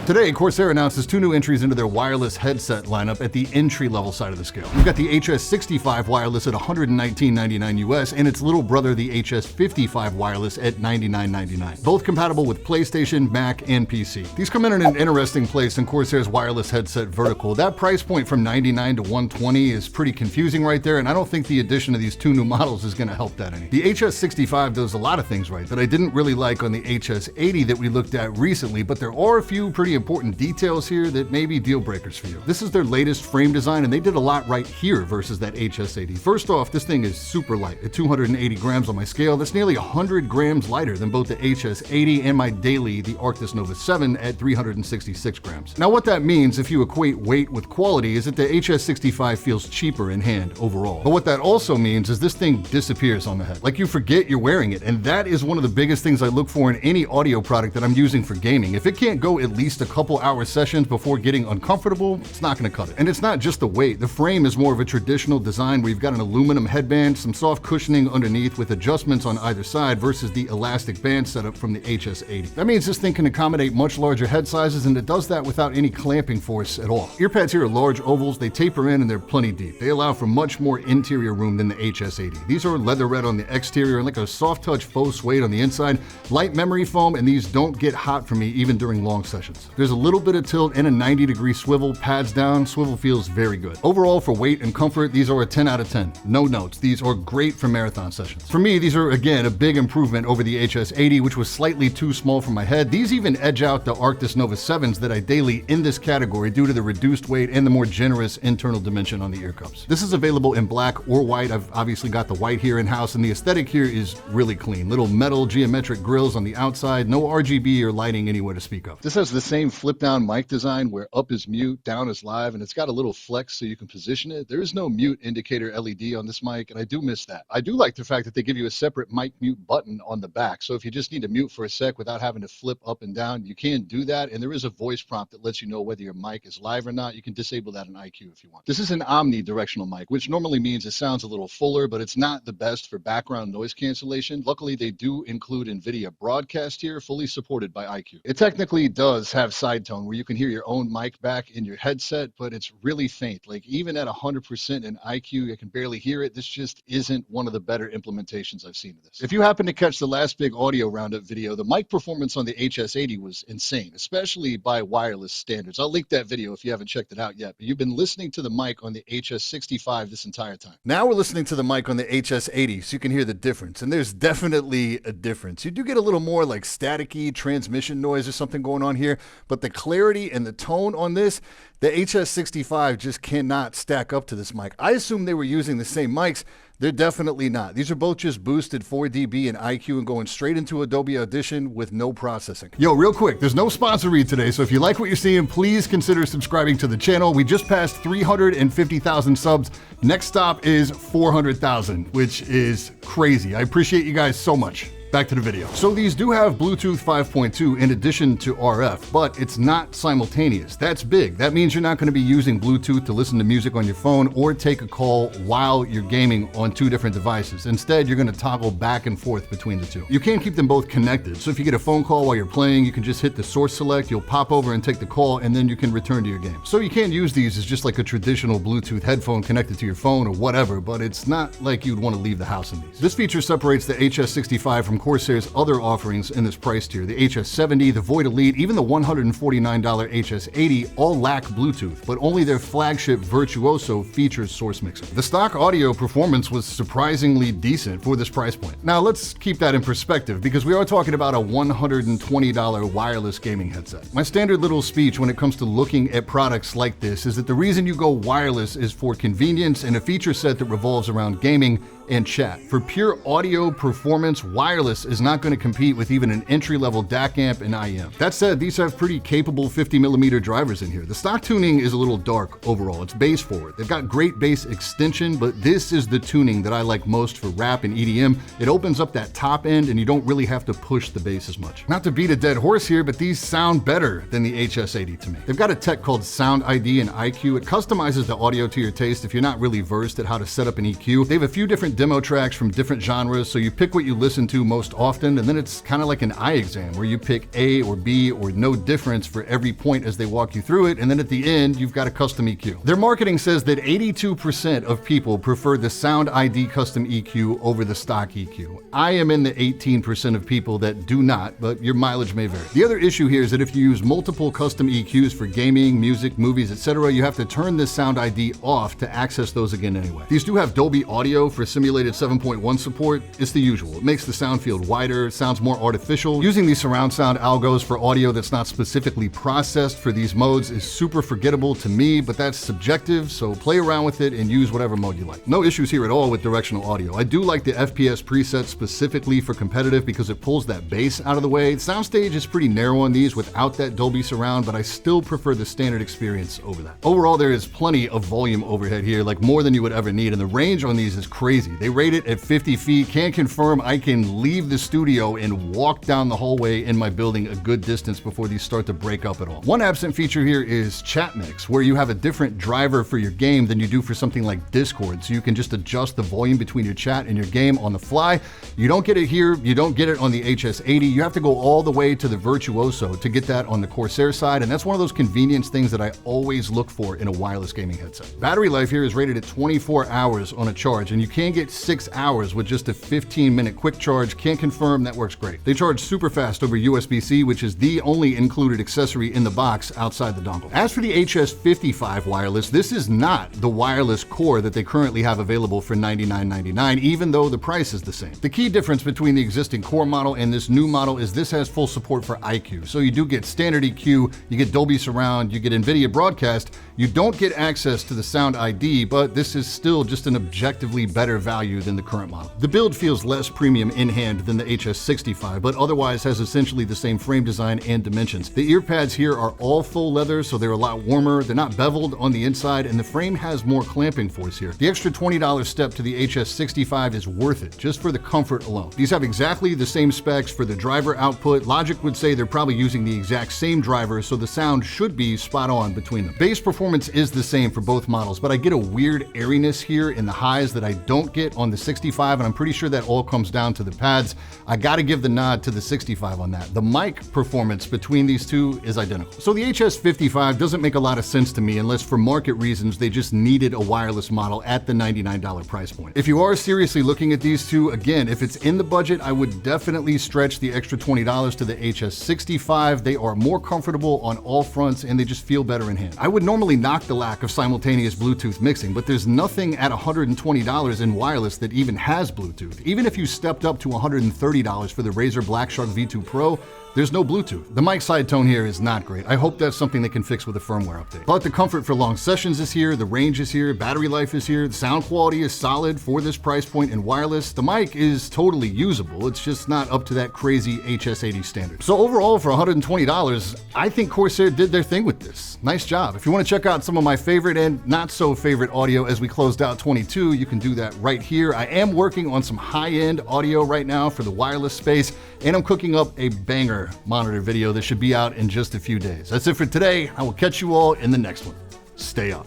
Today, Corsair announces two new entries into their wireless headset lineup at the entry-level side of the scale. We've got the HS65 wireless at $119.99 US and its little brother, the HS55 wireless at $99.99. Both compatible with PlayStation, Mac, and PC. These come in an interesting place in Corsair's wireless headset vertical. That price point from $99 to $120 is pretty confusing right there, and I don't think the addition of these two new models is going to help that any. The HS65 does a lot of things right that I didn't really like on the HS80 that we looked at recently, but there are a few pretty important details here that may be deal breakers for you. This is their latest frame design, and they did a lot right here versus that HS80. First off, this thing is super light at 280 grams on my scale. That's nearly 100 grams lighter than both the HS80 and my daily, the Arctis Nova 7 at 366 grams. Now what that means, if you equate weight with quality, is that the HS65 feels cheaper in hand overall. But what that also means is this thing disappears on the head. Like you forget you're wearing it, and that is one of the biggest things I look for in any audio product that I'm using for gaming. If it can't go at least a couple hour sessions before getting uncomfortable, it's not going to cut it. And it's not just the weight. The frame is more of a traditional design where you've got an aluminum headband, some soft cushioning underneath with adjustments on either side versus the elastic band setup from the HS80. That means this thing can accommodate much larger head sizes, and it does that without any clamping force at all. Earpads here are large ovals, they taper in and they're plenty deep. They allow for much more interior room than the HS80. These are leather red on the exterior and like a soft touch faux suede on the inside, light memory foam, and these don't get hot for me even during long sessions. There's a little bit of tilt and a 90-degree swivel, pads down, swivel feels very good. Overall, for weight and comfort, these are a 10 out of 10. No notes. These are great for marathon sessions. For me, these are again a big improvement over the HS80, which was slightly too small for my head. These even edge out the Arctis Nova 7s that I daily in this category due to the reduced weight and the more generous internal dimension on the ear cups. This is available in black or white. I've obviously got the white here in-house, and the aesthetic here is really clean. Little metal geometric grills on the outside, no RGB or lighting anywhere to speak of. This has the same flip-down mic design where up is mute, down is live, and it's got a little flex so you can position it. There is no mute indicator LED on this mic, and I do miss that. I do like the fact that they give you a separate mic mute button on the back, so if you just need to mute for a sec without having to flip up and down, you can do that, and there is a voice prompt that lets you know whether your mic is live or not. You can disable that in iQ if you want. This is an omnidirectional mic, which normally means it sounds a little fuller, but it's not the best for background noise cancellation. Luckily, they do include NVIDIA Broadcast here, fully supported by iQ. It technically does have side tone where you can hear your own mic back in your headset, but it's really faint. Like even at 100% in iQ, I can barely hear it. This just isn't one of the better implementations I've seen of this. If you happen to catch the last big audio roundup video, the mic performance on the HS80 was insane, especially by wireless standards. I'll link that video if you haven't checked it out yet, but you've been listening to the mic on the HS65 this entire time. Now we're listening to the mic on the HS80, so you can hear the difference, and there's definitely a difference. You do get a little more like staticky transmission noise or something going on here, but the clarity and the tone on this, the HS65 just cannot stack up to this mic. I assume they were using the same mics. They're definitely not. These are both just boosted 4 dB in iQ and going straight into Adobe Audition with no processing. Yo, real quick, there's no sponsor read today, so if you like what you're seeing, please consider subscribing to the channel. We just passed 350,000 subs. Next stop is 400,000, which is crazy. I appreciate you guys so much. Back to the video. So these do have Bluetooth 5.2 in addition to RF, but it's not simultaneous. That's big. That means you're not going to be using Bluetooth to listen to music on your phone or take a call while you're gaming on two different devices. Instead, you're going to toggle back and forth between the two. You can't keep them both connected. So if you get a phone call while you're playing, you can just hit the source select, you'll pop over and take the call, and then you can return to your game. So you can't use these as just like a traditional Bluetooth headphone connected to your phone or whatever, but it's not like you'd want to leave the house in these. This feature separates the HS65 from Corsair's other offerings in this price tier. The HS70, the Void Elite, even the $149 HS80 all lack Bluetooth, but only their flagship Virtuoso features source mixer. The stock audio performance was surprisingly decent for this price point. Now let's keep that in perspective because we are talking about a $120 wireless gaming headset. My standard little speech when it comes to looking at products like this is that the reason you go wireless is for convenience and a feature set that revolves around gaming and chat. For pure audio performance, wireless is not going to compete with even an entry-level DAC amp and IEM. That said, these have pretty capable 50mm drivers in here. The stock tuning is a little dark overall. It's bass forward. They've got great bass extension, but this is the tuning that I like most for rap and EDM. It opens up that top end and you don't really have to push the bass as much. Not to beat a dead horse here, but these sound better than the HS80 to me. They've got a tech called Sound ID and iQ. It customizes the audio to your taste if you're not really versed at how to set up an EQ. They have a few different demo tracks from different genres, so you pick what you listen to most often, and then it's kind of like an eye exam where you pick A or B or no difference for every point as they walk you through it, and then at the end, you've got a custom EQ. Their marketing says that 82% of people prefer the Sound ID custom EQ over the stock EQ. I am in the 18% of people that do not, but your mileage may vary. The other issue here is that if you use multiple custom EQs for gaming, music, movies, etc., you have to turn this Sound ID off to access those again anyway. These do have Dolby Audio for simulated 7.1 support. It's the usual. It makes the sound field wider, it sounds more artificial. Using these surround sound algos for audio that's not specifically processed for these modes is super forgettable to me, but that's subjective, so play around with it and use whatever mode you like. No issues here at all with directional audio. I do like the FPS preset specifically for competitive because it pulls that bass out of the way. Soundstage is pretty narrow on these without that Dolby surround, but I still prefer the standard experience over that. Overall, there is plenty of volume overhead here, like more than you would ever need, and the range on these is crazy. They rate it at 50 feet. Can confirm I can leave the studio and walk down the hallway in my building a good distance before these start to break up at all. One absent feature here is Chat Mix, where you have a different driver for your game than you do for something like Discord, so you can just adjust the volume between your chat and your game on the fly. You don't get it here, you don't get it on the HS80. You have to go all the way to the Virtuoso to get that on the Corsair side, and that's one of those convenience things that I always look for in a wireless gaming headset. Battery life here is rated at 24 hours on a charge, and you can get 6 hours with just a 15-minute quick charge. Can't confirm that works great. They charge super fast over USB-C, which is the only included accessory in the box outside the dongle. As for the HS55 wireless, this is not the wireless core that they currently have available for $99.99, even though the price is the same. The key difference between the existing core model and this new model is this has full support for iQ. So you do get standard EQ, you get Dolby Surround, you get NVIDIA Broadcast. You don't get access to the Sound ID, but this is still just an objectively better value than the current model. The build feels less premium in hand than the HS65, but otherwise has essentially the same frame design and dimensions. The ear pads here are all full leather, so they're a lot warmer. They're not beveled on the inside, and the frame has more clamping force here. The extra $20 step to the HS65 is worth it, just for the comfort alone. These have exactly the same specs for the driver output. Logic would say they're probably using the exact same driver, so the sound should be spot on between them. Bass performance is the same for both models, but I get a weird airiness here in the highs that I don't get on the 65, and I'm pretty sure that all comes down to the pads. I gotta give the nod to the 65 on that. The mic performance between these two is identical. So the HS55 doesn't make a lot of sense to me unless for market reasons they just needed a wireless model at the $99 price point. If you are seriously looking at these two, again, if it's in the budget, I would definitely stretch the extra $20 to the HS65. They are more comfortable on all fronts and they just feel better in hand. I would normally knock the lack of simultaneous Bluetooth mixing, but there's nothing at $120 in wireless that even has Bluetooth. Even if you stepped up to $130 for the Razer Black Shark V2 Pro, there's no Bluetooth. The mic side tone here is not great. I hope that's something they can fix with a firmware update. But the comfort for long sessions is here, the range is here, battery life is here, the sound quality is solid for this price point in wireless. The mic is totally usable, it's just not up to that crazy HS80 standard. So overall, for $120, I think Corsair did their thing with this. Nice job. If you want to check out some of my favorite and not so favorite audio as we closed out 22, you can do that right here. I am working on some high-end audio right now for the wireless space, and I'm cooking up a banger monitor video that should be out in just a few days. That's it for today. I will catch you all in the next one. Stay up.